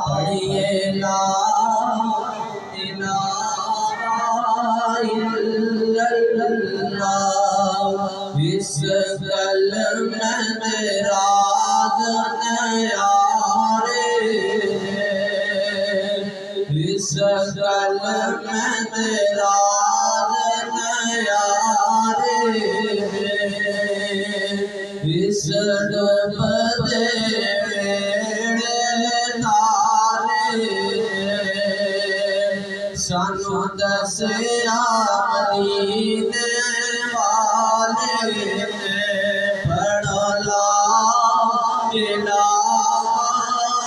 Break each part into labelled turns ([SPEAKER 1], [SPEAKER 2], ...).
[SPEAKER 1] پڑھیے لا الہ الا اللہ اس کلمہ تیرا اس کلمہ تیرا اس ڈبدے میرے نارے سانو دسیا مدینے والے پڑھ لا الہ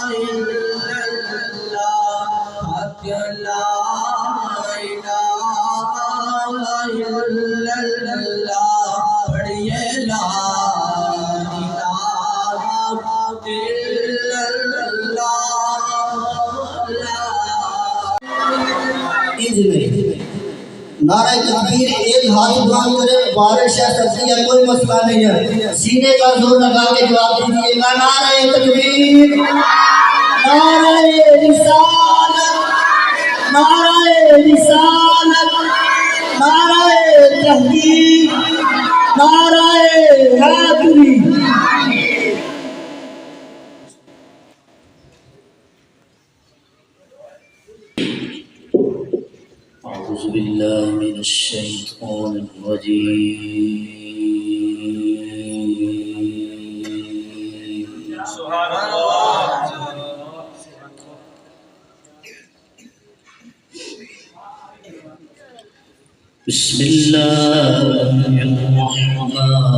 [SPEAKER 1] الا اللہ حق لا الہ الا اللہ پڑھیے لا
[SPEAKER 2] نعرہ تکبیر ایک ہاتھ بلند کرے بارش ہے سبزی ہے کوئی مسئلہ نہیں ہے سینے کا زور لگا کے جواب دیجیے گا نعرہ تکبیر نعرہ رسالت نعرہ رسالت نعرہ تحقیق نعرہ حیدری أعوذ بالله من الشيطان الرجيم
[SPEAKER 1] سبحان اللہ
[SPEAKER 2] بسم الله الرحمن الرحيم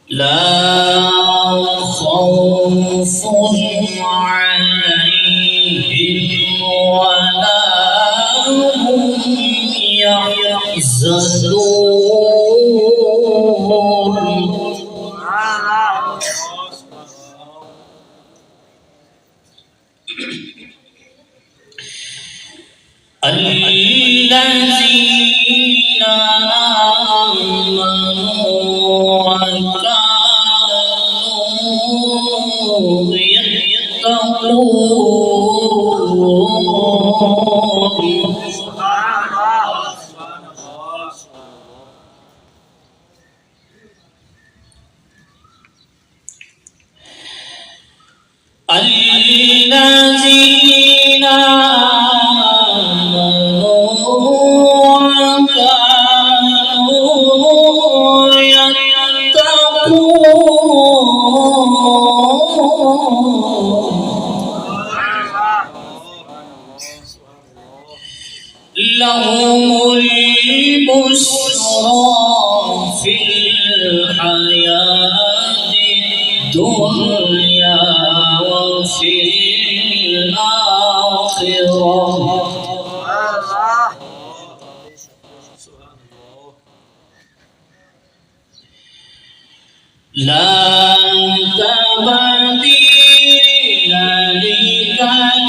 [SPEAKER 2] لا خوف عليهم ولا هم يحزنون الذين آمنوا وكانوا يتقون الذين آمنوا وكانوا يتقون لهم البشرى في الحياة الدنيا وفي الآخرة لا تبديل لكلمات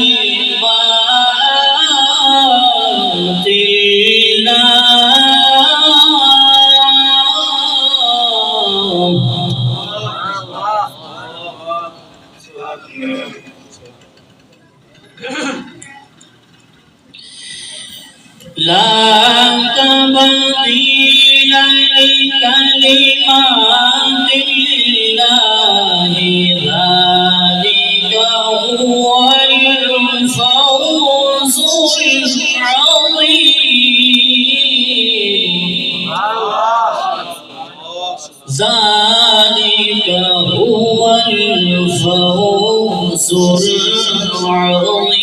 [SPEAKER 2] لا تبديل لكلمات الله ذلك هو الفوز العظيم ذلك هو الفوز العظيم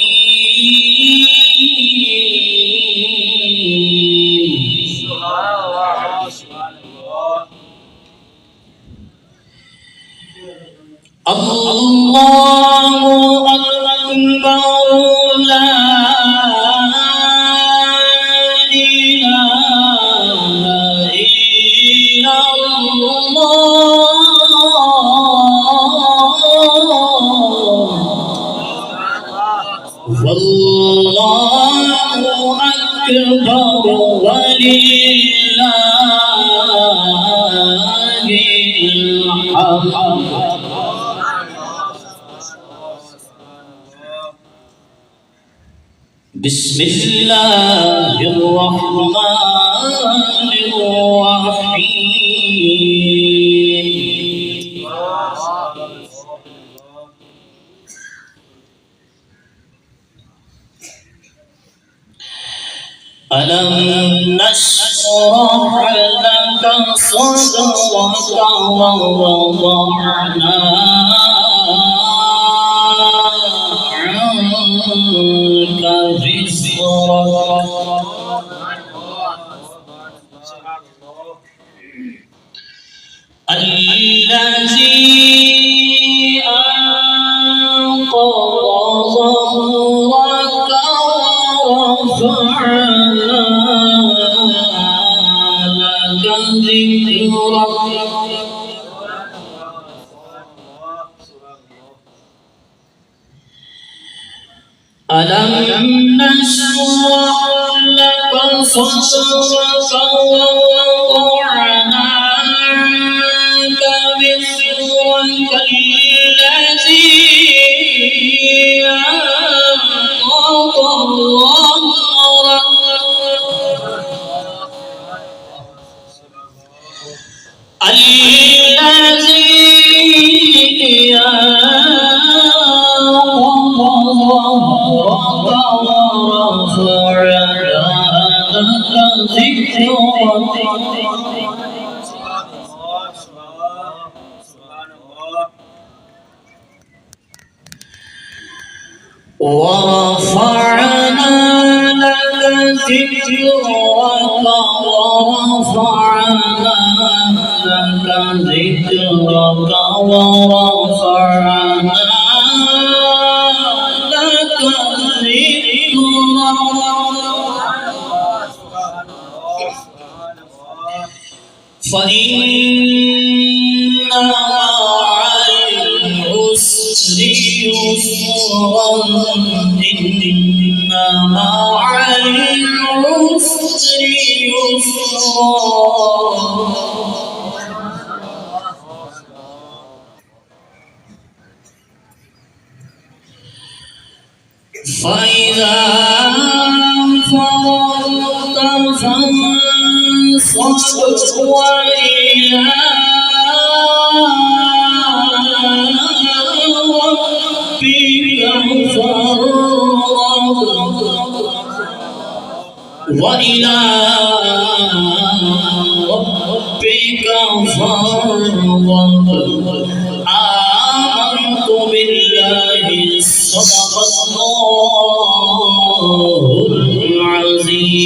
[SPEAKER 2] الله أكبر لا إله إلا الله والله أكبر ولله الحمد بسم الله الرحمن الرحيم ألم نشرح لك صدرك ووضعنا عنك الذي أنقض ظهرك ورفعنا لك ذكرك ألم نشرح لك صدرك ووضعنا عنك وزرك الذي أنقض ظهرك الذي ورفعنا لك ذكرك ورفعنا لك ذكرك ورفعنا لك ذكرك فإن مع العسر يسرا إن مع العسر يسرا فإذا فرغت فانصب وإلى ربك فارغب وإلى ربك فارغب آمنت بالله صدق الله العظيم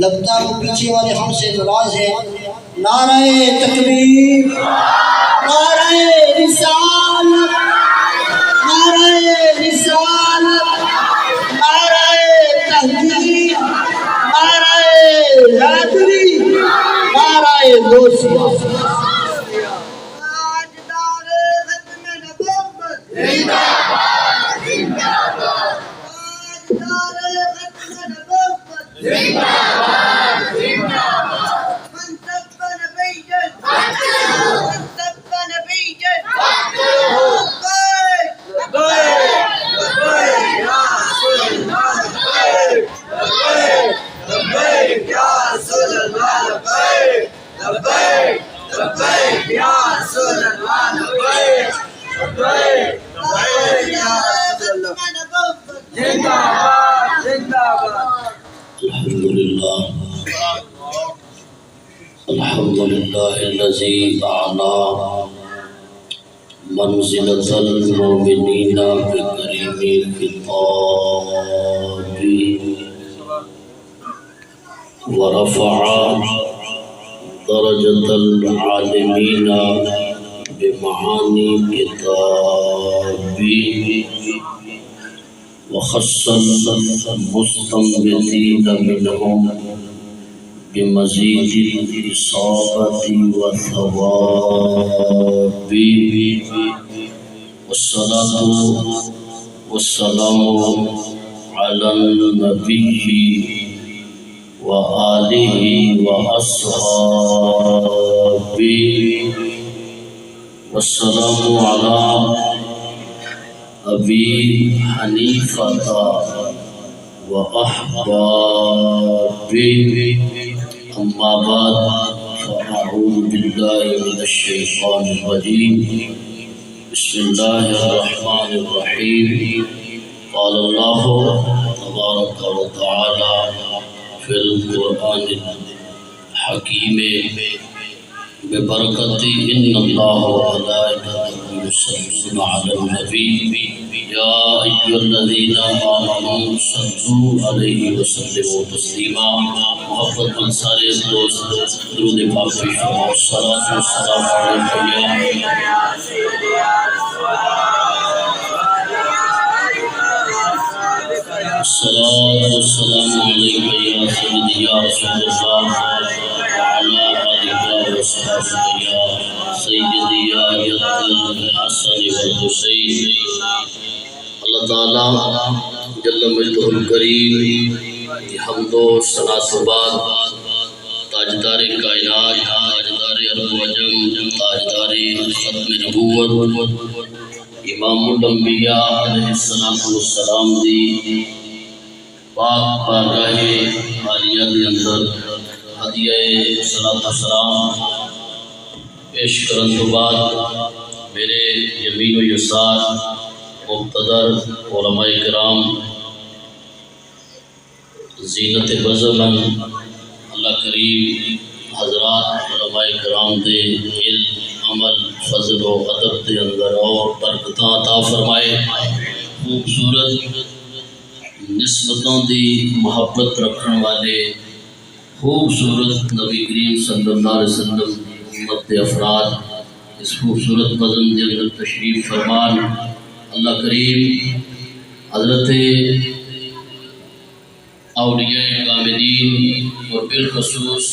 [SPEAKER 2] لگتا ہے وہ پیچھے والے ہم سے ناراض ہیں. نعرہ تکبیر، نعرہ رسالت، نعرہ رسالت، نعرہ تحقیق، نعرہ حیدری، نعرہ دوستی. الحمدللہ الذی اعلی منزلۃ المؤمنین بکریم خطابہ ورفع درجۃ العالمین بمعانی کتابہ وخص المستنبطین منہم بمزید الإصابة والثواب والصلاة والسلام على النبي وآله وأصحابه والسلام على أبي حنيفة وأحبابه. أما بعد فأعوذ بالله من الشيطان الرجيم. بسم الله الرحمن الرحيم. قال الله تبارك وتعالى في القرآن الحكيم ببركة إن الله وملائكته يصلون على النبي يا أيها الذين آمنوا صلوا عليه وسلموا تسليما. محبت انصارِ دوست درود پاک پیش فرماؤ. الصلاة والسلام علیک یا الصلاة والسلام علیک یا سیدی یا رسول اللہ وعلى آلہ وصحبہ یا سیدی یا جد الحسن والحسین. اللہ تعالیٰ جل مجدہ الکریم کی حمد و ثنا کے بعد تاجدار کائنات، تاجدار ارض و عجم، تاجدار ختم نبوت، امام الانبیاء علیہ السلام دی پاک بارگاہ عالیہ کے اندر ہدیہ صلاۃ و سلام پیش کرن تو بعد میرے یمین و یسار مقتدر علماء کرام زینت بزمن اللہ کریم حضرات علماء کرام دے علم عمل فضل و ادب دے اندر اور برکتاں عطا فرمائے. خوبصورت نسبتوں دی محبت رکھن والے خوبصورت نبی کریم صلی اللہ علیہ وسلم امت دے افراد اس خوبصورت بزم دے اندر تشریف فرمان. اللہ کریم حضرت اولیاء کاملین اور بالخصوص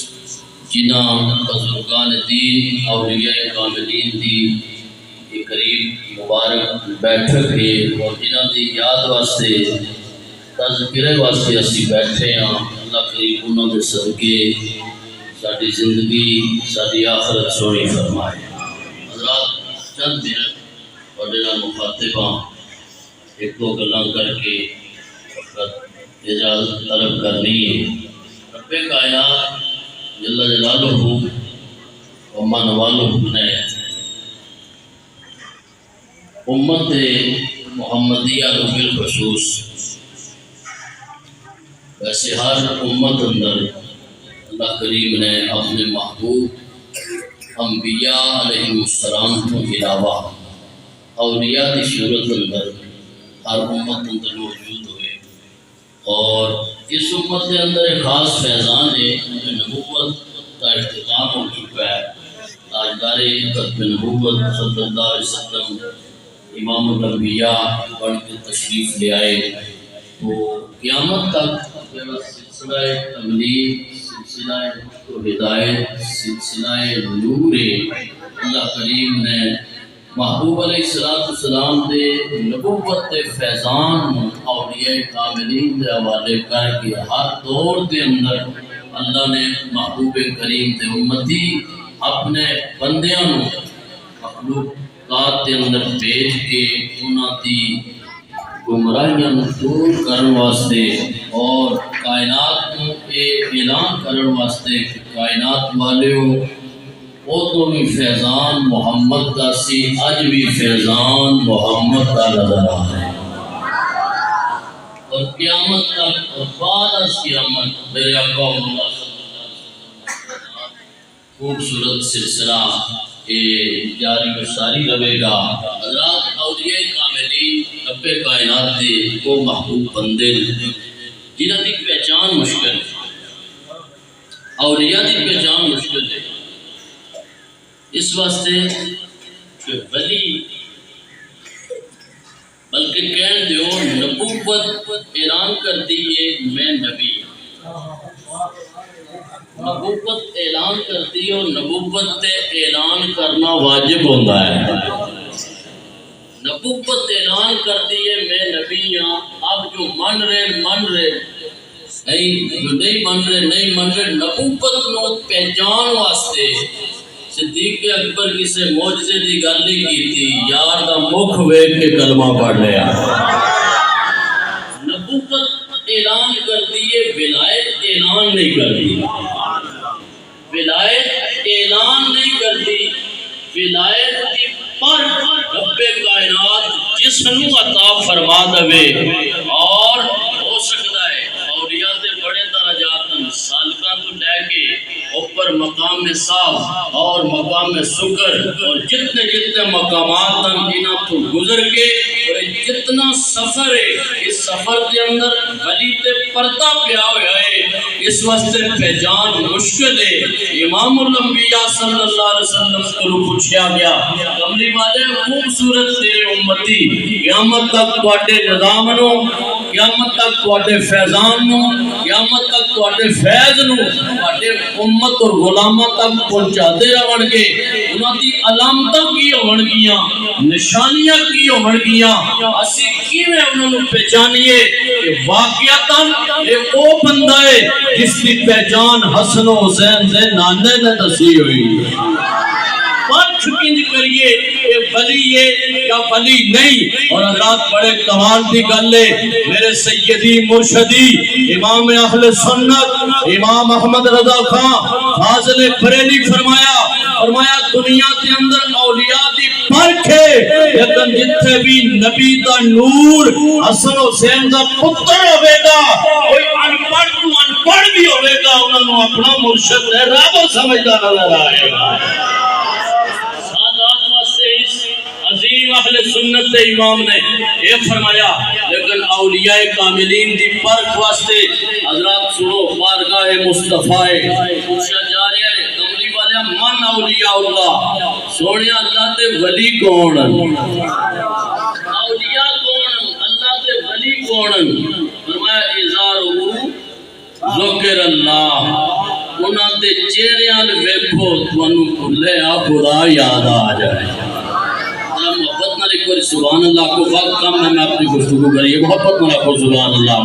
[SPEAKER 2] جنہ بزرگان دین اولیاء کاملین دی یہ قریب مبارک بیٹھک ہے اور جنہ دی یاد واسطے تذکرے واسطے اسی بیٹھے ہیں. اللہ کریم انہوں دے صدقے ساری زندگی ساری آخرت سونی فرمائے. حضرات چند منٹ اور جنہ مخاطباں ایک دو گلاں کر کے اجازت طلب کرنی ہے. رب کائنات جل جلالہ و من والہ نے امت محمدیہ کو بالخصوص ویسے ہر امت اندر اللہ کریم نے اپنے محبوب انبیاء علیہ السلام کو علاوہ اولیاء کی صورت اندر ہر امت اندر موجود ہوئے اور
[SPEAKER 3] اس امت کے اندر ایک خاص فیضان ہے کہ نبوت کا اختتام ہو چکا ہے۔ تاجدار ختم نبوت صلی اللہ علیہ وسلم امام الانبیاء بڑھ کے تشریف لے آئے، تو قیامت تک سلسلہ تبلیغ، سلسلہ ہدایت، سلسلہ نور اللہ کریم نے محبوب علیہ السلام دے نبوت دے فیضان اولیاء کاملین دے حوالے کر کے ہر دور دے اندر اللہ نے محبوب کریم دے امتی اپنے بندیاں نو مخلوقات دے اندر بھیج کے انہاں دی گمراہیاں نو دور کرن واسطے اور کائنات نو اعلان کرن واسطے کہ کائنات والیو وہ تو بھی فیضان محمد کا سی، اج بھی فیضان محمد کا نظر آ رہا ہے، اور قیامت تک اور بعد از قیامت میرے آقا اللہ صلی اللہ علیہ وسلم خوبصورت سلسلہ جاری و ساری رہے گا۔ حضرات اولیاء کاملین رب کائنات دے وہ محبوب بندے جنہاں دی پہچان مشکل ہے، اولیاء دی پہچان مشکل ہے، اس واسطے کہ ولی بلکہ کہن دیو نبوت اعلان کر دیئے میں نبی، نبوت اعلان کر دیئے، نبوت اعلان کرنا واجب ہوتا ہے، نبوت اعلان کر دیئے میں نبی ہاں، اب جو من رہے جو نہیں من رہے نبوت نو پہچان واسطے صدیق اکبر کسے معجزے دی گل نہیں کی تھی، یار دا مکھ ویکھ کے کلمہ پڑھ لیا۔ نبوت اعلان کر دیئے، ولایت اعلان نہیں کر دی، ولایت اعلان نہیں کر دی، ولایت دی پر رب کائنات جس نو عطا فرما دے، اور ہو سکتا ہے اولیاء دے بڑے درجات سالکاں تو لے کے اوپر مقام صاف اور مقام سکر اور جتنے مقامات انہاں تو گزر کے اور جتنا سفر ہے، اس سفر کے اندر ولی تے پردہ پیا ہوا ہے، اس واسطے پہچان مشکل ہے۔ امام الانبیاء صلی اللہ علیہ وسلم کو پوچھا گیا، کملی والے خوبصورت تیرے امتی قیامت تک تواڈے نظام نو، قیامت تک تواڈے فیضان نو، قیامت تک تواڈے فیض نو تواڈے امت اور غلاماں تک پہنچاتے رہن گے، انہاں دی علامتاں کی ہون گیاں، نشانیاں کی ہون گیاں، اسی کیویں انہاں نوں پہچانیے کہ واقعتاً یہ او بندہ ہے جس کی پہچان حسن و حسین دے نانے نے دسی ہوئی ہے۔ پرکھ کنج کریے کہ ولی ہے یا ولی نہیں۔ اور حضرات بڑے کمال دی گل ہے، میرے سیدی مرشدی امام اہل سنت امام احمد رضا خان فاضل بریلی فرمایا دنیا کے اندر اولیاء دی پرکھ ہے، لیکن جتھے بھی نبی دا نور حسن حسین دا پتر ہوئے گا، کوئی انپڑھ تو انپڑھ بھی ہوئے گا، انہوں نے اپنا مرشد ہے رب سمجھدار نظر آئے گا۔ عظیم اہل سنت دے امام نے یہ فرمایا، لیکن اولیاء کاملین دی پرکھ واسطے حضرات سنو، بارگاہ مصطفیٰ پوچھا جا رہا ہے کملی والے من اولیاء اللہ، سونے اللہ دے ولی کون، اولیاء کون، اللہ دے ولی کون؟ فرمایا اِذَا ذکر اللہ، انہاں دے چہرے ال ویکھو تانوں بھلے خدا یاد آ جائے۔ محبت نہ لکھو سبحان اللہ، کو وقت کم ہے، میں اپنی گفتگو کریے محبت نہ لکھو سبحان اللہ۔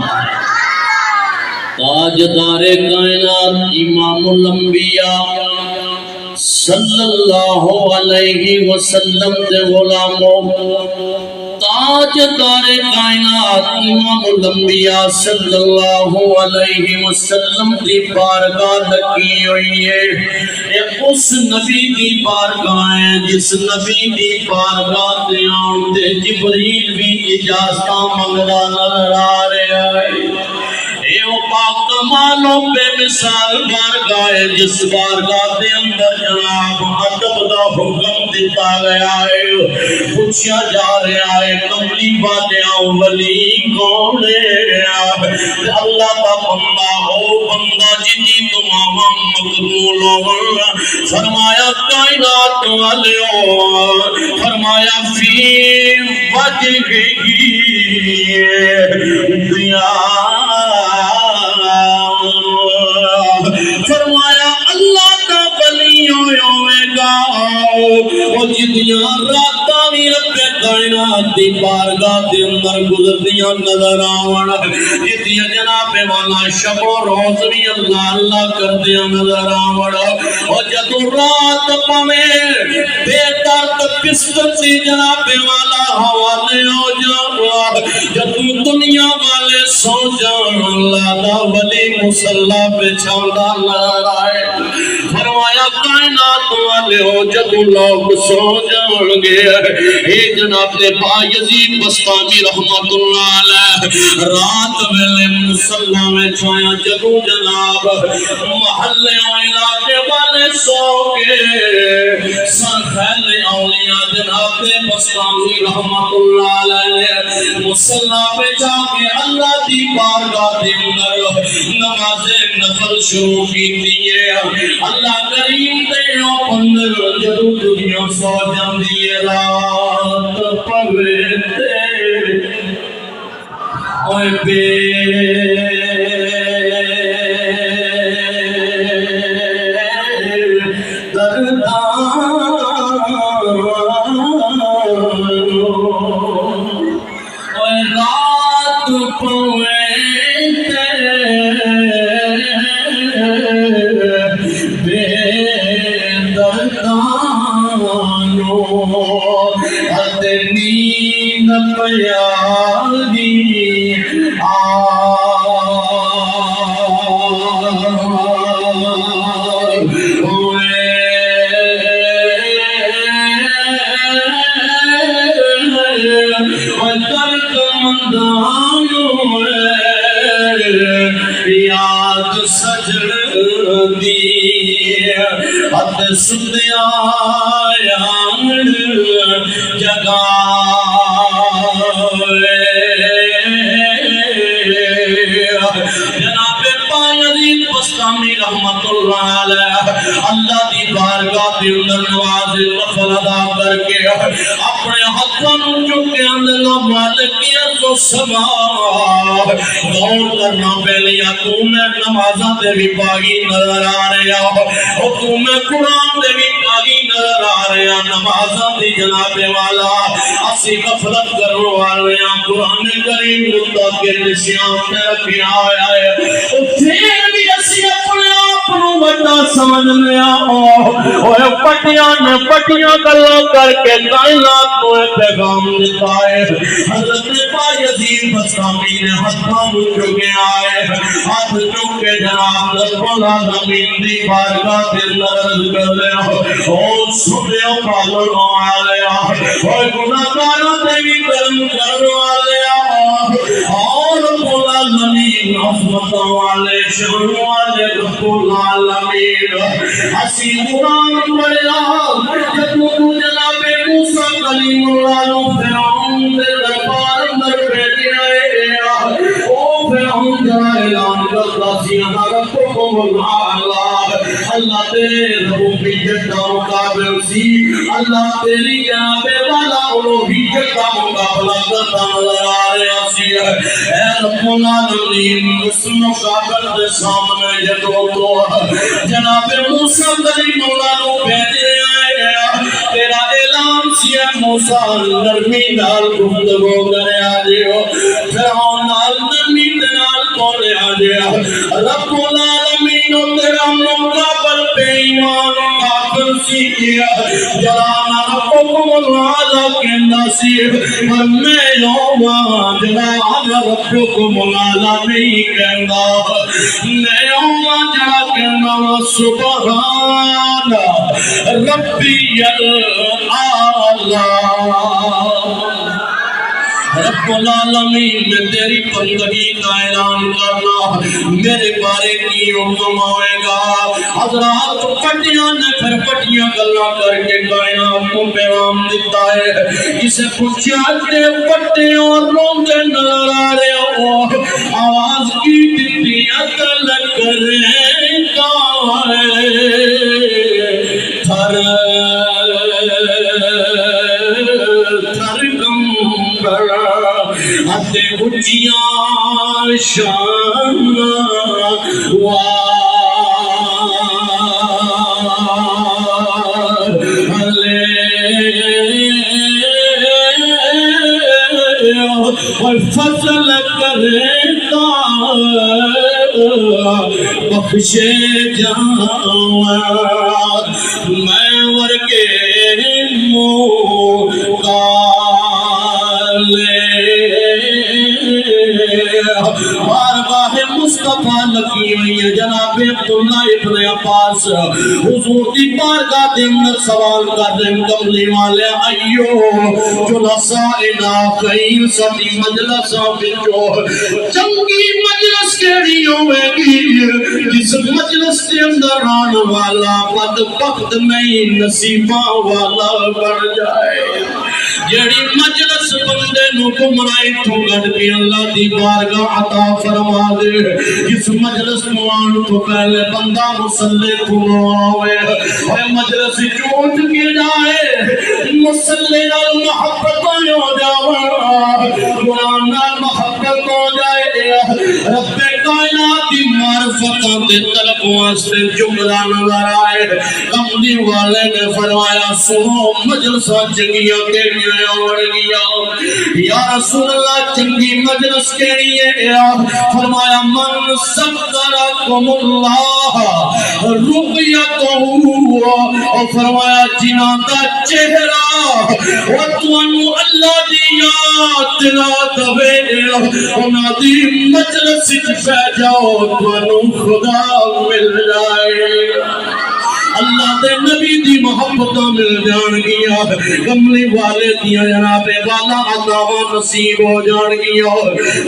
[SPEAKER 3] تاجدار کائنات امام الانبیاء صلی اللہ علیہ وسلم دے غلاموں، تاجدار کائنات امام الانبیاء صلی اللہ علیہ وسلم دی بارگاہ لگی ہوئی ہے، یہ اس نبی دی بارگاہ ہے جس نبی دی بارگاہ دے آن دے جبریل بھی اجازتاں منگدا نظر آ رہا ہے۔ اے او پاک کمالوں بے مثال بارگاہ جس بارگاہ دے اندر جناب ادب دا حکم دیتا گیا ہے پوچھا جا رہا ہے کملی بادیاں ولی کون ہے اللہ کا بندہ ہو بندہ جدی دعاواں مقبول ہو فرمایا کائنات والے ہو فرمایا فی وجہ دیا فرمایا اللہ کا ولی ہوئے گا وہ جدیاں راتاں بھی رب کائنات دی بارگاہ دے اندر گزردیاں نظر آون جدیاں جناب والا شب و روز بھی اللہ اللہ کردیاں نظر آون اور جدو رات پویں بے درد بستر سے جناب والا حوالے ہو جا جدو دنیا والے سو جان اللہ دا ولی مصلی پہ چھاڑا نظر آئے فرمایا کائنات والے ہو جدو لوگ سو جان گے اے جناب دے با یزید بستامی رحمت اللہ علیہ رات ویلے مصلی میں چھایا جدو جناب محلے و علاقے والے سو گے سرخیل اولیاء جناب دے بستامی رحمت اللہ علیہ مصلی پہ جا کے اللہ دی بارگاہ دے اندر نماز نفل شروع کی دیئے اللہ کریم دے او پندر جدو دنیا سو جان دیئے رات پویتے اوے بے یاد سجن دی حد سدیا جگہ جناب پایزید بستامی رحمت اللہ علیہ اللہ دی بارگاہ دی اندر نواز نفل ادا کر کے اپنے حقاً چکے اندر مالکیہ تو سما غور کرنا پہلیا تمہیں نمازہ دے بھی پاگی نظر آ رہا اور تمہیں قرآن دے بھی پاگی نظر آ رہا نمازہ دی جناب والا اسی غفلت کرو آ رہا قرآن کریم مدد کے نسیان میں رکھیا آیا ہے پھر بھی اسی اپنے آپ بڑا سمجھ لیا اور پٹیاں گلوں کر کے کائنات کو پیغام دیتا ہے حضرت بایزید بستامی نے ہاتھاں چکے آئے ہاتھ چکے جناب رب العالمین دی بارگاہ کے لرز کر لیا اور صبح پالن آلیا اور گناہگاروں تے بھی کرم کرو آلیا اور رب العالمین عظمت والے شان والے رب العالمین اسی قرآن پڑھا جدو جناب موسیٰ کلیم اللہ فرعون دے دربار اندر بیٹھے آئے او فرعون جا اعلان کرتا سی انا ربکم الاعلی اللہ تیرے ربوبیت کا مقابل سی اللہ تیری جناب والا الوہیت کا مقابلہ کرتا نظر آ رہا سی اے رب العالمین اس مقابل کے سامنے جدو تو جناب موسیٰ کلیم اللہ کو بھیجے آئے تیرا اعلان سی ہے موسیٰ نرمی نال گفتگو کرے آجے فرعون نال نرمی نال کولے آجے رب العالمین تیرا مقابل بے ایمان کافر سی کیا جلانا ربکم العالی کے نصیب میں یوم جلانا ربکم العالی نہیں کہنا میں یوم جلا کہنا سبحان ربی العالی رب رب العالمین میں تیری بندگی کا اعلان کرنا میرے بارے کی حکم آئے گا۔ حضرات پٹیاں نے پھر پٹیاں گلا کر کے کائنات کو پیغام دیتا ہے، اسے پوچھا کہ پٹیاں روندے نظر آ رہے ہو، آواز کی دنیا تلک کریں کائے تھر تھر کمبر ہتے اچیاں شان اور فضل کرتا بخشے جاؤں میں ورکے منہ کالے بارگاہ مصطفیٰ لگی ہوئی ہے جناب عبداللہ ابن عباس حضور دی بارگاہ دے اندر سوال کر دیں کملی والے آئیو جو لسائنا خیر ستی مجلسہ بچو چنگی مجلس کیڑی ہوئے گی جس مجلس کے اندر آن والا بدبخت نہیں نصیبہ والا بن جائے جیڑی مجلس بندے نو گمرائی تو گڑ کے اللہ دی بارگاہ عطا فرما دے جس مجلس نو آن تو پہلے بندہ مسلح تو آوے اور مجلس چوٹ کے جائے مسلح نال محبت ہو جاوے قرآن نال محبت ہو جائے رب کائنات دی معرفتوں دے طلب واسطے جملہ نظر آئے کملی والے نے فرمایا سنو مجلسہ چنگیاں تیریاں آوڑ گیا یا رسول اللہ چنگی مجلس کیڑی ہے فرمایا من سکرکم اللہ رقیتہ اور فرمایا جنہ دا چہرہ وطنو اللہ دی یاد دلا دوے انہ دی مجلس پہ جاؤ تو خدا مل جائے اللہ دے نبی دی محبتوں مل جان گیا کملی والے دیا جناب والا عطاوہ نصیب ہو جان گیا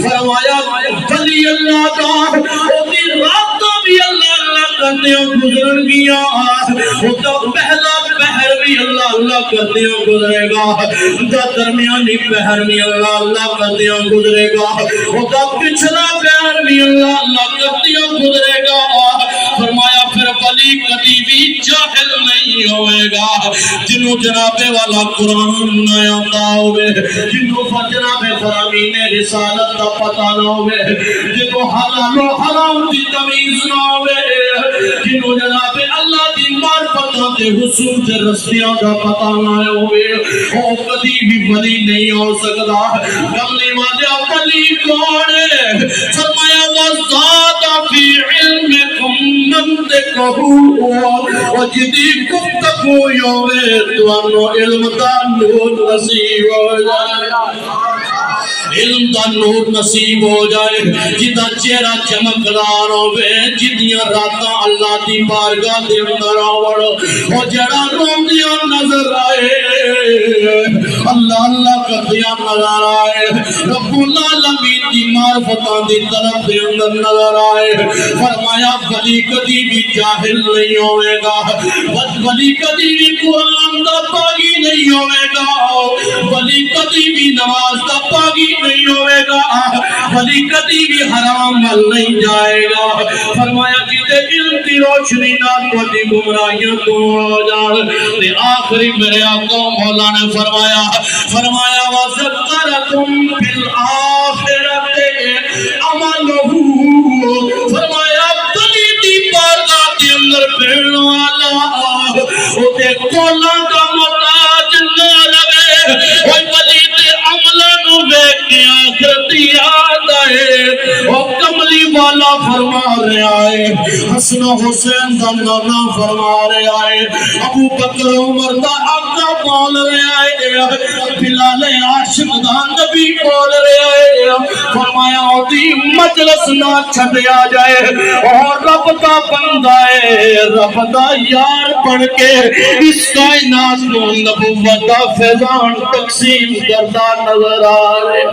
[SPEAKER 3] فرمایا ولی اللہ کا او دی راتوں بھی اللہ کرتے ہو گزر گیا او دا پہلا پہر بھی اللہ کرتے ہو گزرے گا دا درمیانی پہر بھی اللہ کرتے ہو گزرے گا او دا پچھلا پہر بھی اللہ کرتے ہو گزرے گا فرمایا پھر ولی کبھی بھی جاہل نہیں ہوئے گا جنہوں جناب والا قرآن نہ آتا ہوئے جنہوں جناب فرامین رسالت کا پتہ نہ ہوئے جنہوں حلال و حرام کی تمیز نہ ہوئے جنہوں جناب اللہ دی معرفتوں کے حصول کے رستیاں کا پتہ نہ ہوئے وہ کبھی بھی ولی نہیں ہو سکتا کملی والے ولی کون ہے فرمایا وَزَادَ فِي عِلْمِكُمْ منطقہو وجدی گفتگو یوے تو انو علم دا نور نصیب ہو جائے علم دا نور نصیب ہو جائے جدا چہرہ چمکدار ہوئے جدیاں راتاں اللہ دی بارگاہ دے اندر آوڑ اور جڑا روندیاں نظر آئے اللہ کردیاں نظر آئے رب العالمین دی معرفتاں دی طرف دے اندر نظر آئے فرمایا ولی کدی بھی جاہل نہیں ہوئے گا ولی کدی بھی قرآن دا پاگی نہیں ہوئے گا ولی کدی بھی نماز دا پاگی نہیں ہوئے گا ولی کدی بھی حرام مل نہیں جائے گا فرمایا جیتے علم دی روشنی نال ولی گمراہیاں تو ہو جائے تے آخری میرے آقا مولا نے فرمایا وَذَكَّرَكُمْ فِي الْآخِرَةِ عَمَلُهُ فرمایا ولی دی بارگاہ کے اندر بھیڑ والا او دے کولاں کا محتاج نہ رہے او ولی دے عملہ نو ویکھ کے آخرت یاد آئے او کملی
[SPEAKER 4] کملی والا فرما رہا ہے، حسن حسین دا نانا فرما رہا ہے، ابو بکر عمر دا آقا بول رہا ہے، بلال عاشق دا نبی بول رہا ہے، فرمایا ہوتی مجلس نہ چھڑیا جائے، اور رب دا بندہ ہے، رب دا یار پڑھ کے اس کائنات کو نبوت دا فیضان تقسیم کرتا نظر آ رہے۔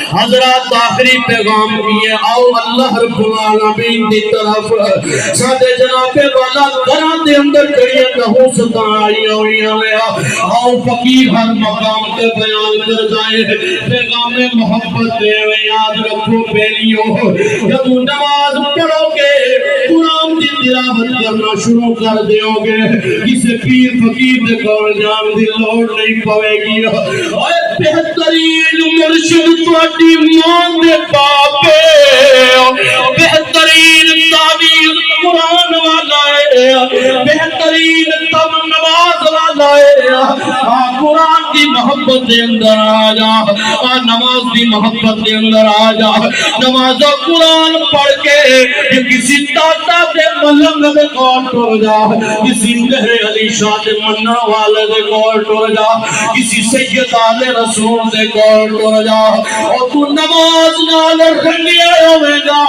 [SPEAKER 4] حضرات آخری پیغام کیے، آؤ اللہ رب العالمین دی طرف سادے جناب والا گھران دے اندر کڑیے نحوستاں آئی ہوئی ہیں، آؤ فقیر ہر مقام کے بیان کر جائے، پیغام محبت دے یاد رکھو پہلیوں، جب نماز پڑھو گے قرآن کی تلاوت کرنا شروع کر دیو گے، کسی پیر فقیر دے کول جان دی لوڑ نہیں پوے گی، اور بہترین مرشد تواڈی ماں دے باپے، بہترین تعویذ قرآن والا ہے، بہترین تم نماز والا ہے، قرآن کی محبت دے اندر آ جا، نماز دی محبت دے اندر آ جا، نماز و قرآن پڑھ کے کسی داتا دے ملنگ دے کول ٹر جا، کسی مہر علی شاہ دے منع والے دے کول ٹر جا، کسی سید آل رسول دے کول ٹر جا، اور تو نماز نال رنگیا ہوئے گا،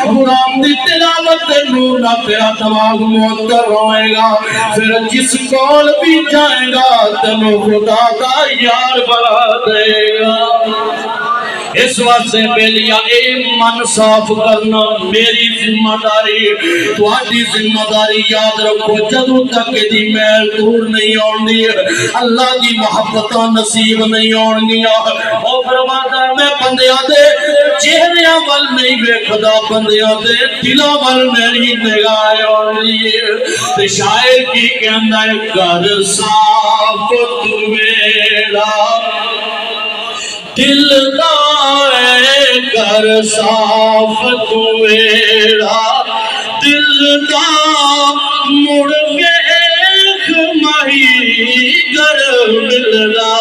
[SPEAKER 4] قرآن دی تلاوت دے نور نہ تیرا دماغ معطر ہوئے گا، پھر جس کول بھی جائے گا تنو خدا کا یار بنا دے گا۔ اس واسطے پہلیا اے من صاف کرنا میری ذمہ داری، تواڈی ذمہ داری یاد رکھو، جدوں تک دی میل دور نہیں ہوندی اللہ دی محبتاں نصیب نہیں ہونگیاں، او فرماتا میں بندیاں دے چہریاں ول نہیں ویکھدا، بندیاں دے دلاں ول میری نگاہ ہوندی ہے، تے شاعر کی کہندا ہے کر صاف تو میرا دل دائے، کر صاف تو میرا دل دا، مڑ کے ایک ماہی گر ملنا۔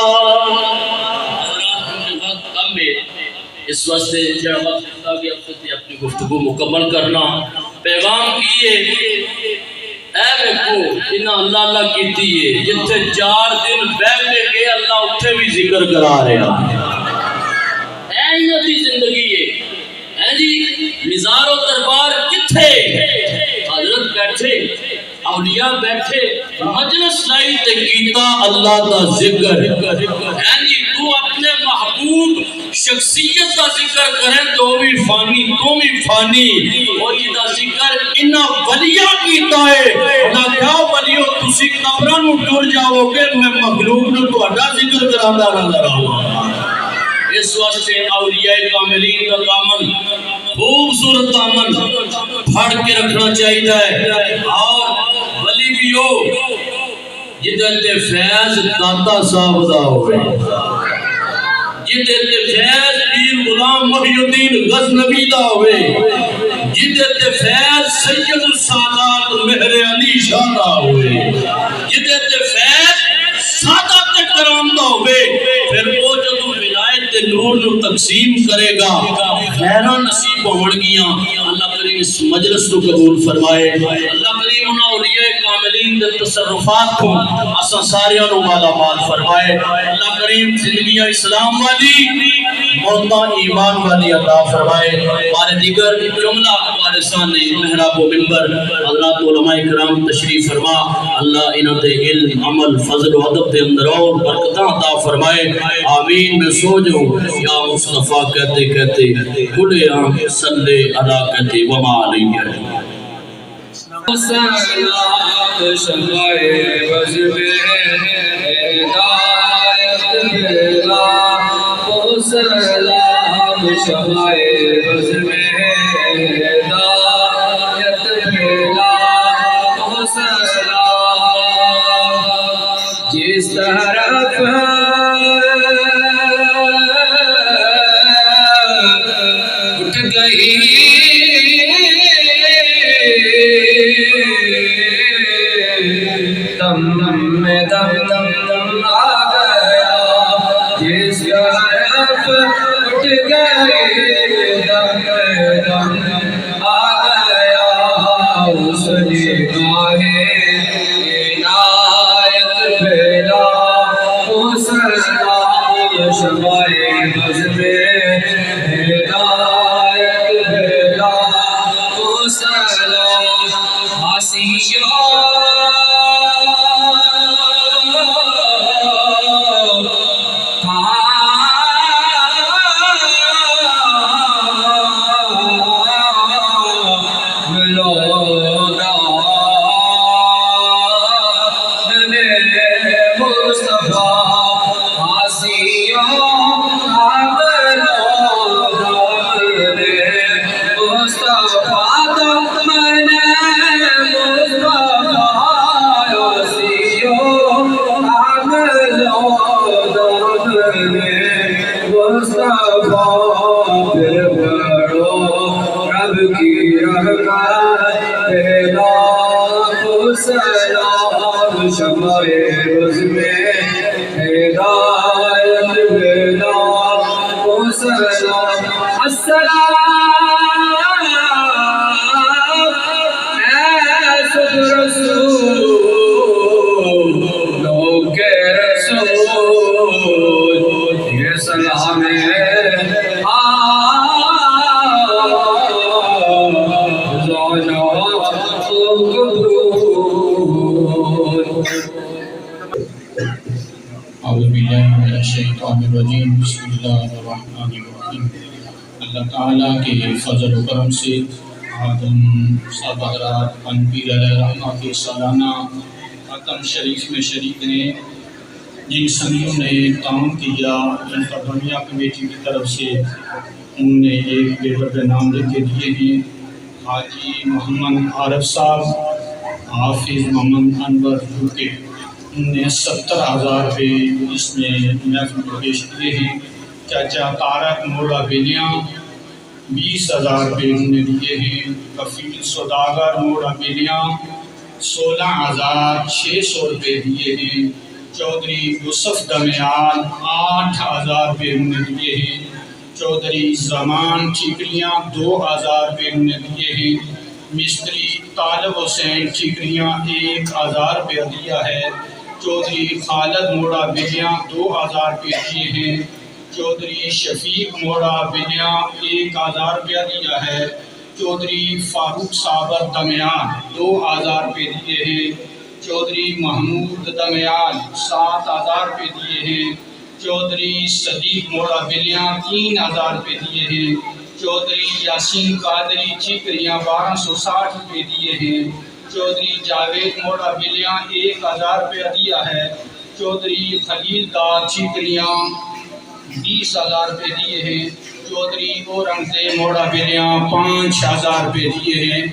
[SPEAKER 4] اس واسطے جڑا وقت ہوتا کہ اپنی گفتگو مکمل کرنا، پیغام کیے اے ویکھو انہاں اللہ اللہ کیتی ہے، جتھے 4 دن بیٹھے گئے اللہ اتھے بھی ذکر کرا رہا ہے، انہاں دی زندگی ہے جی، مزار و دربار کتھے، حضرت بیٹھے، اولیاء بیٹھے، مجلس لائی تے کیتا اللہ دا ذکر، جی تو اپنے محبوب شخصیت کا ذکر کریں تو بھی فانی، تو بھی فانی، اور جدا ذکر انہا ولیہ کیتا ہے، نہ کیا ولیو تسی قبرانو ٹر جاؤ گے، میں مخلوق نو تو اڈا ذکر کراندہ نظر آؤں۔ اس واسطے اولیاء کاملین کا دامن خوبصورت دامن پھڑ کے رکھنا چاہیے ہے، اور ولی بھی ہو جدت فیض داتا صاحب دا ہوئے، جدت فیض پیر غلام محی الدین غزنوی دا ہوئے، جدت فیض سید السادات مہر علی شاہ دا ہوئے، جدت فیض سادات کرام دا ہوئے، پھر وہ جدو ولایت نور نو تقسیم کرے گا خیران نصیب ہونگیاں۔ اللہ کریم اس مجلس کو قبول فرمائے، اللہ کریم انہاں اولیاء کاملین دے تصرفات کو اساں ساریاں نو مالا مال فرمائے، اللہ کریم زندگیاں اسلام والی موتاں ایمان والی عطا فرمائے، ہمارے دیگر جملہ وارثان محراب و منبر اللہ تو علماء کرام تشریف فرما، اللہ انہاں تے علم عمل فضل و ادب دے اندر اور برکتاں عطا فرمائے، آمین۔ میں سو جاؤں یا مصطفیٰ کہتے کہتے کھلے آم صلی اللہ کہتے وما علیہ
[SPEAKER 1] سلام شمائے وجب ہدایت بلا، سلام شمائے وجب ہدایت بلا، سلام جس طرف اٹھ گئی دم میں دم دم دم آ گیا، جس طرف اٹھ گئی دم میں دم اوصلی گاہ عنایت پھیلا سلام شمائے بز میں ہدایت پھیلا سلام آسیوں شمائے بز میں ہدایت پھیلا سلام السلام اے سب رسول لوگ کے رسول یہ سلام ہے
[SPEAKER 4] اعوذ باللہ من الشیطان الرجیم بسم اللہ الرحمن الرحیم۔ اللہ تعالیٰ کے فضل و کرم سے آدم صاحب حضرات پنپیر علیہ رحمہ کے سالانہ ختم شریف میں شریک نے جن سنگیوں نے کام کیا جن کا دنیا کمیٹی کی طرف سے انہوں نے ایک پیپر پہ نام لکھ کے دیے ہیں۔ حاجی محمد عارف صاحب، حافظ محمد انور بھوکے، انہوں نے 70,000 روپے اس میں محفل کو پیش کیے ہیں۔ چاچا طارق مولا بیلیاں 20,000 روپے انہوں نے دیے ہیں۔ کفیل سوداگر مولا بیلیاں 16,600 روپے دیے ہیں۔ چودھری یوسف دمیال 8,000 روپے انہوں نے دیے ہیں۔ چودھری زمان ٹھیکریاں 2,000 روپے انہوں نے دیے ہیں۔ مستری طالب حسین ٹھیکریاں 1,000 روپے دیا ہے۔ چودھری خالد موڑا بلیاں 2,000 روپے دیے ہیں۔ چودھری شفیق موڑا بلیاں 1,000 روپیہ دیا ہے۔ چودھری فاروق صابر دمیال 2,000 روپے دیے ہیں۔ چودھری محمود دمیال 7,000 روپے دیے ہیں۔ چودھری صدیق موڑا بلیاں 3,000 روپے دیے ہیں۔ چودھری یاسین قادری ٹھیکریاں 1,260 روپے دیے ہیں۔ چودھری جاوید موڑا بلیاں 1,000 روپیہ دیا ہے۔ چودھری خلیل دار ٹھیکریاں 20,000 روپے دیے ہیں۔ چودھری اورنگزیب موڑا بلیاں 5,000 روپے دیے ہیں۔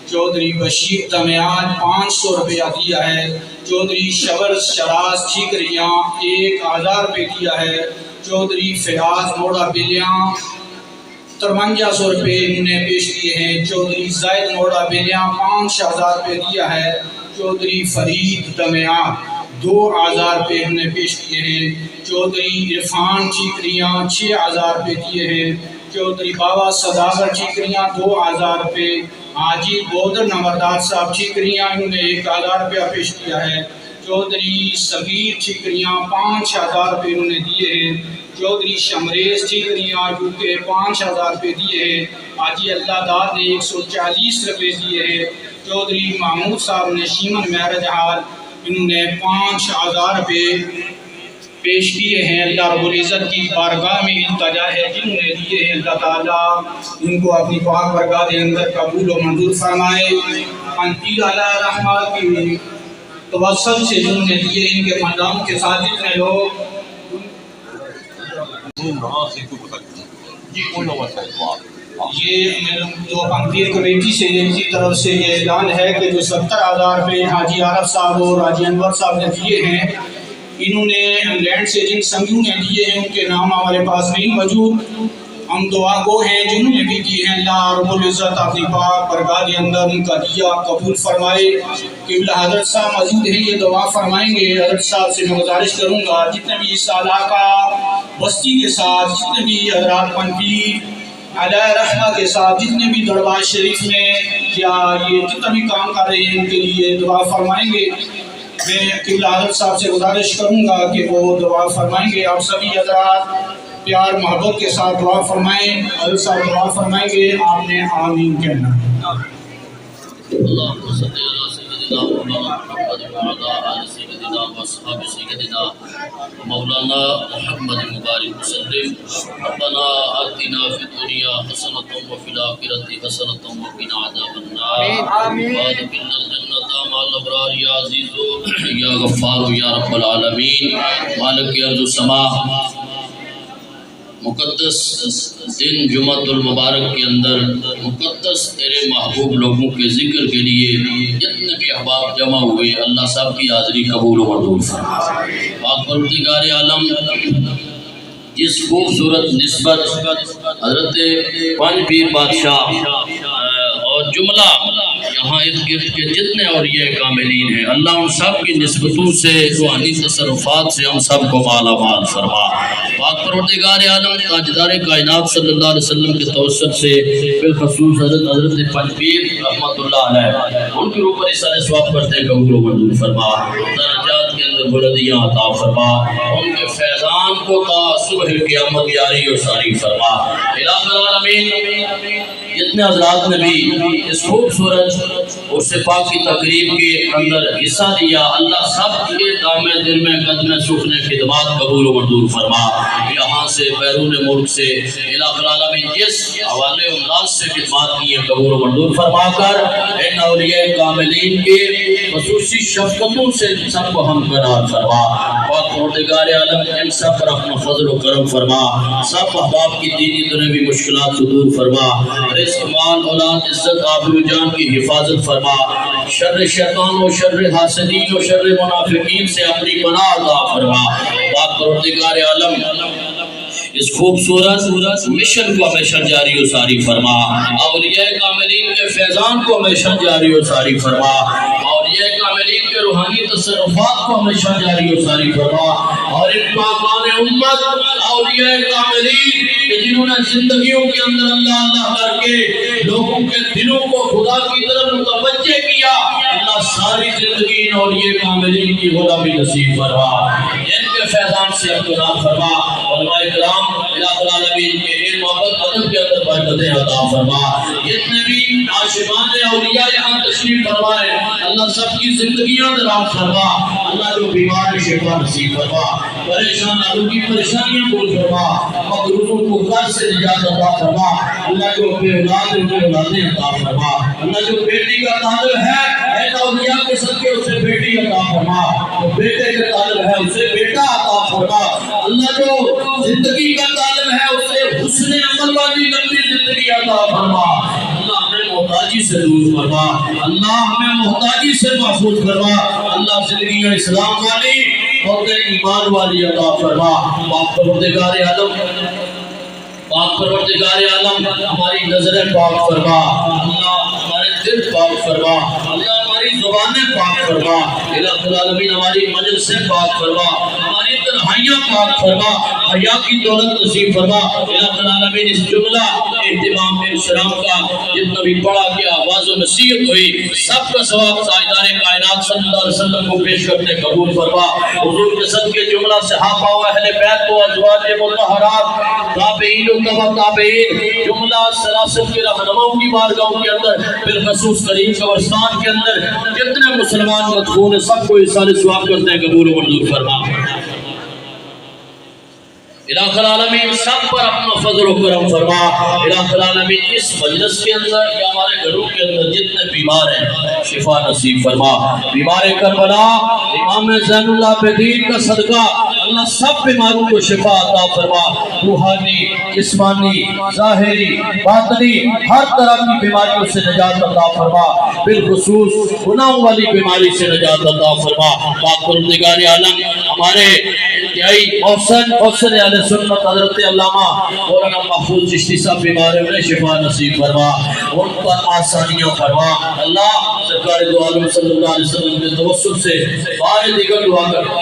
[SPEAKER 4] چودھری بشیر دمیال 500 روپیہ دیا ہے۔ چودھری شور شراز ٹھیکریاں 1,000 روپے دیا ہے۔ چودھری فیاض موڑا بلیاں 5300 روپے انہوں نے پیش کیے ہیں۔ چودھری زائد موڑا بلیاں 5,000 روپے دیا ہے۔ چودھری فرید دمیال 2,000 روپے انہوں نے پیش کیے ہیں۔ چودھری عرفان ٹھیکریاں 6,000 روپے دیے ہیں۔ چودھری بابا صداقت ٹھیکریاں 2,000 روپے۔ حاجی بودر نمبردار صاحب ٹھیکریاں انہوں نے 1,000 روپیہ پیش کیا ہے۔ چودھری صغیر ٹھیکریاں 5,000 روپے انہوں نے دیے ہیں۔ چودھری شمریز ٹھیکریاں جو کہ 5,000 روپے دیے ہیں۔ حاجی اللہ داد نے 140 روپے دیے ہیں۔ چودھری محمود صاحب نے شیمن میرج حال انہوں نے 5,000 روپے پیش کیے ہیں۔ اللہ رب العزت کی بارگاہ میں التجا ہے جنہوں نے دیے ہیں، اللہ تعالیٰ ان کو اپنی پاک بارگاہ کے اندر قبول و منظور فرمائے۔ پنپیر علیہ رحمہ کی توسط سے جنہوں نے دیے ان کے خاندانوں کے ساتھ جتنے لوگ یہ جو پنپیر کمیٹی سے کی طرف سے یہ اعلان ہے کہ جو 70,000 روپے حاجی عارف صاحب اور حاجی انور صاحب نے دیے ہیں، انہوں نے انگلینڈ سے جن سنگیوں نے دیے ہیں ان کے نام ہمارے پاس نہیں موجود۔ ہم دعا گو ہیں جنہوں نے بھی دیے ہیں، اللہ رب العزت اپنی پاک بارگاہ کے اندر ان کا دیا قبول فرمائے۔ قبلہ حضرت صاحب موجود ہیں، یہ دعا فرمائیں گے۔ حضرت صاحب سے میں گزارش کروں گا جتنے بھی اس علاقہ بستی کے ساتھ، جتنے بھی حضرات پنپیر علیہ رحمہ کے ساتھ، جتنے بھی دربار شریف میں یا یہ جتنا بھی کام کر رہے ہیں ان کے لیے دعا فرمائیں گے۔ میں قبلہ حضرت صاحب سے گزارش کروں گا کہ وہ دعا فرمائیں گے۔ آپ سبھی حضرات پیار محبت کے ساتھ دعا فرمائیں۔ حضرت صاحب دعا فرمائیں گے، آپ نے آمین کہنا ہے۔
[SPEAKER 3] اللهم صل على سيدنا مولانا محمد وعلى آل سيدنا واصحاب سيدنا مولانا محمد مبارك وسلم۔ ربنا آتنا في الدنيا حسنة وفي الآخرة حسنة وقنا عذاب النار، وادخلنا الجنة مع الأبرار يا عزيز يا غفار يا رب العالمين۔ مالک ارض و سما، مقدس دن جمعۃ المبارک کے اندر مقدس تیرے محبوب لوگوں کے ذکر کے لیے جتنے بھی احباب جمع ہوئے، اللہ سب کی حاضری قبول و منظور فرما۔ پاک پروردگار عالم، جس خوبصورت نسبت حضرت پانچ پیر بادشاہ اور جملہ یہاں ارد گرد کے جتنے اولیاء کاملین ہیں، اللہ ان سب کی نسبتوں سے، روحانی تصرفات سے ہم سب کو مالا مال فرما۔ پاک پروردگار عالم، تاجدار کائنات صلی اللہ علیہ وسلم کے توسط سے بالخصوص حضرت پانچ پیر رحمۃ اللہ علیہ، ان کے اوپر اثر ثواب کرتے قبول و منظور فرما، درجات کے اندر بلندیاں عطا فرما، ان کے فیضان کو تا صبح قیامت جاری و ساری فرما۔ الہ العالمین، جتنے حضرات نے بھی اس خوبصورت اور پاک کی تقریب کے اندر حصہ لیا، اللہ سب کے دام دل میں قدم سخن خدمات قبول و منظور فرما۔ یہاں سے بیرون ملک سے الہ العالمین جس حوالے انداز سے خدمات کی ہیں قبول و منظور فرما کر ان اولیاء کاملین کے خصوصی شفقتوں سے سب کو ہم قرار فرما۔ پاک پروردگار عالم، ان سب پر اپنا فضل و کرم فرما، سب احباب کی دینی دنیوی مشکلات کو دور فرما، رزق مال اولاد عزت آبرو جان کی حفاظت فرما، شر شیطان و شر حاسدین و شر منافقین سے اپنی پناہ عطا فرما۔ پاک پروردگار عالم، اس خوبصورت مشن کو ہمیشہ جاری و ساری فرما، اولیاء کاملین کے فیضان کو ہمیشہ جاری و ساری فرما، اولیاء کاملین کے روحانی تصرفات کو ہمیشہ جاری و ساری فرما، اور ان پاکان امت اولیاء کاملین کہ جنہوں نے زندگیوں کے اندر اللہ اللہ کر کے لوگوں کے دلوں کو خدا کی طرف متوجہ کیا، اللہ ساری زندگی ان اولیاء کاملین کی غلامی نصیب فرما، ان کے فیضان سے اقتدار فرما۔ علماء کرام، الہ العالمین کے علم محبت ادب کے اندر برکتیں عطا فرما، جتنے بھی عاشقان اولیاء یہاں تشریف فرمائے، اللہ سب کی زندگیاں دراز فرما، اللہ جو بیمار شفا نصیب فرما، پریشان آدھوں کی پریشانیاں دور فرما، مقروضوں کو قرض سے نجات عطا فرما، اللہ جو بے اولاد ان کو اولادیں عطا فرما، اللہ جو بیٹی کا طالب ہے اے اولیاء کے صدقے اسے بیٹی عطا فرما، جو بیٹے کا طالب ہے اسے بیٹا عطا فرما، اللہ جو زندگی کا طالب ہے اسے حسن عمل والی لمبی زندگی عطا فرما، اللہ ہمیں محتاجی سے دور فرما، اللہ ہمیں محتاجی سے محفوظ فرما، اللہ زندگی اسلام والی اور ایمان والی عطا فرما۔ پاک پروردگار عالم، پاک پروردگار عالم، ہماری نظریں پاک فرما، اللہ ہمارے دل پاک فرما، اللہ ہماری زبانیں پاک فرما، الہ العالمین ہماری مجلسیں پاک فرما، ہماری تنہائیاں پاک فرما، حیا کی دولت نصیب فرما، الہ العالمین اس جملہ اہتمام انشرام کا جتنا بھی پڑھا کہ آواز و نصیحت ہوئی، سب کا ثواب تاجدار کائنات صلی اللہ علیہ وسلم کو پیش کرنے قبول فرما، حضور کے صدقے جملہ صحابہ و اہل بیت و ازواج مطہرات تابعین و تبع تابعین جملہ سلاسل کے رہنماؤں کی بارگاہوں کے اندر بالخصوص کریم قبرستان کے اندر جتنے مسلمان مدفون ہیں سب کو ایصال ثواب کرتے ہیں قبول و منظور فرما۔ الہ العالمین سب پر اپنا فضل و کرم فرما، الہ العالمین اس مجلس کے اندر یا ہمارے گھروں کے اندر جتنے بیمار ہیں شفا نصیب فرما، بیمار کربلا امام زین العابدین کا صدقہ اللہ سب بیماروں کو شفا عطا فرما، روحانی جسمانی ظاہری باطنی ہر طرح کی بیماریوں سے نجات عطا فرما، بالخصوص گناہوں والی بیماری سے نجات عطا فرما۔ پاک پروردگار عالم، ہمارے انتہائی محسن اہل سنت حضرت علامہ مولانا محفوظ چشتی صاحب بیمار ہیں، شفا نصیب فرما، ان پر آسانیاں فرما، اللہ سرکار دو عالم صلی اللہ علیہ وسلم کے توسل سے بار دیگر دعا کرتا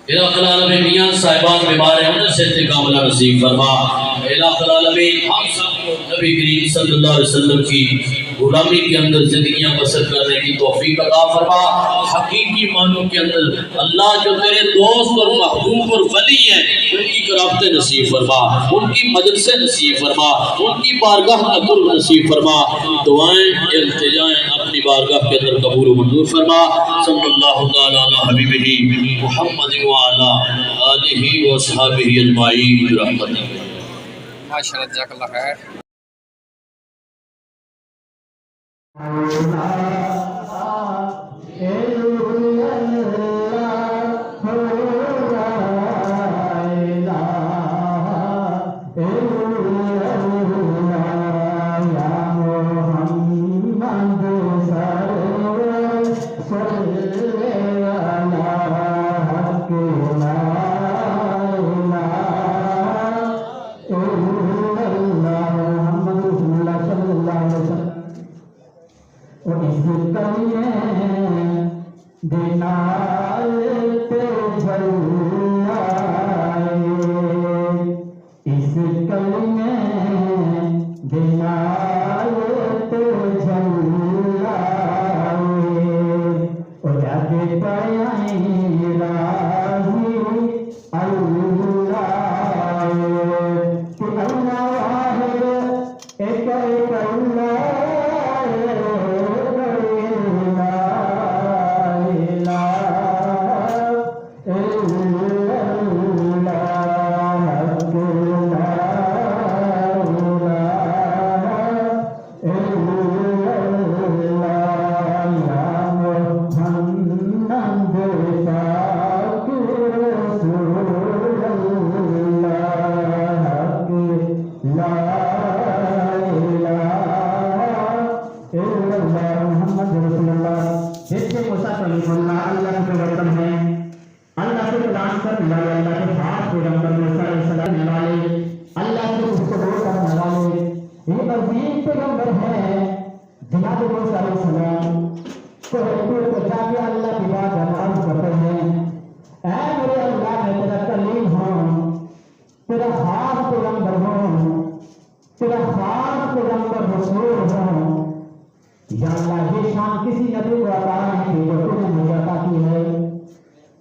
[SPEAKER 3] الہ العالمین میاں صاحبان بیمار ہیں انہیں سے انتقام اللہ نصیب فرما، الہ العالمین ہم سب کو نبی کریم صلی اللہ علیہ وسلم کی غلامی کے اندر زندگیاں بسر کرنے کی توفیق عطا فرما۔ حقیقی معنوں کے اندر اللہ جو تیرے دوست اور محبوب اور ولی ہیں ان کی قرابتیں نصیب فرما، ان کی مجلسیں نصیب فرما، ان کی بارگاہ کا قرب نصیب فرما۔ دعائیں التجائیں اپنی بارگاہ کے اندر قبول و منظور فرما۔ صلی اللہ تعالی علی حبیبہ محمد وعلی آلہ وصحبہ اجمعین برحمتہ۔
[SPEAKER 1] ماشاءاللہ جزاک اللہ خیر۔
[SPEAKER 5] یا اللہ یہ شان کسی نبی کو عطا نہیں جو تو نے مجھے عطا کی ہے۔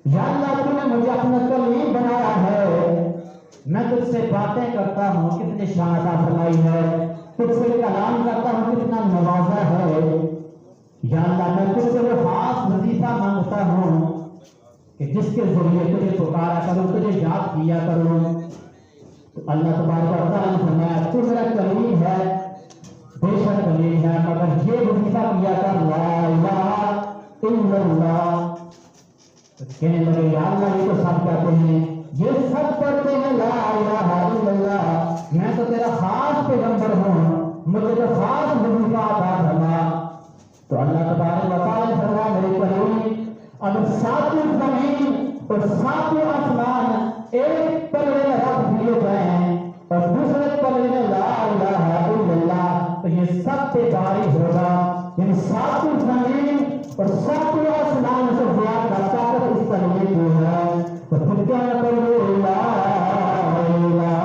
[SPEAKER 5] یا اللہ تو نے مجھے اپنا کلیم بنایا ہے، میں تجھ سے باتیں کرتا ہوں کتنی شان عطا فرمائی ہے، تجھ سے کلام کرتا ہوں کتنا نوازا ہے۔ یا اللہ میں تجھ سے وہ خاص وظیفہ مانگتا ہوں کہ جس کے ذریعے تجھے پکارا کروں، تجھے یاد کیا کروں۔ تو اللہ تبارک و تعالیٰ نے فرمایا تو میرا کلیم ہے، بے شک کلیم ہے، مگر یہ وظیفہ کیا کر لا الہ الا اللہ۔ کہنے لگے یا اللہ یہ تو سب کہتے ہیں، یہ سب پڑھتے ہیں لا الہ الا اللہ، میں تو تیرا خاص پیغمبر ہوں، مجھے تو خاص وظیفہ عطا فرما۔ تو اللہ تبارک و تعالیٰ نے فرمایا میرے کلیم اگر ساتوں زمین اور ساتوں آسمان ایک پلڑے میں رکھ دیے جائیں اور دوسرے پلڑے میں لا الہ الا اللہ تو یہ سب پہ باری ہوگا، یعنی ساتوں زمین اور ساتوں آسمان سے زیادہ طاقت اس کلمے کی ہے۔ تو پھر کیا کرو لا الہ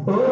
[SPEAKER 5] کلمے